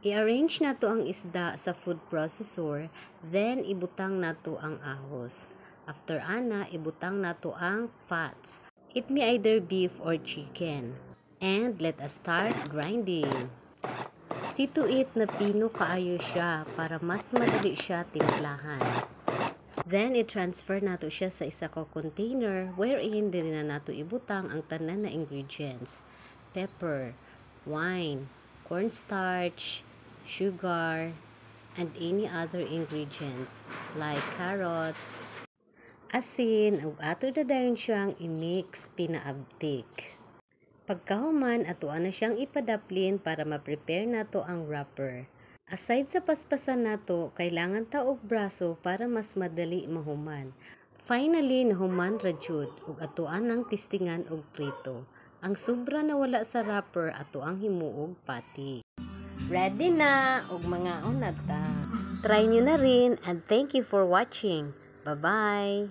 I-arrange nato ang isda sa food processor, then ibutang nato ang ahos. After ana, ibutang nato ang fats. It may either beef or chicken. And let us start grinding. See to it na pino kaayo siya para mas madali siya timplahan. Then, i-transfer nato siya sa isa ka container wherein din na nato ibutang ang tanan na ingredients. Pepper, wine, cornstarch, sugar, and any other ingredients like carrots, asin, ug ato dadayon siyang i-mix pinaabtik. Pagkahuman, atuan na siyang ipadaplin para ma-prepare nato ang wrapper. Aside sa paspasan nato, kailangan ta og braso para mas madali mahuman. Finally, nahuman ra jud ug atuan ng tistingan og prito. Ang sobra na wala sa wrapper ato ang himuog pati. Ready na og mga unata. Try nyo na rin and thank you for watching. Bye-bye!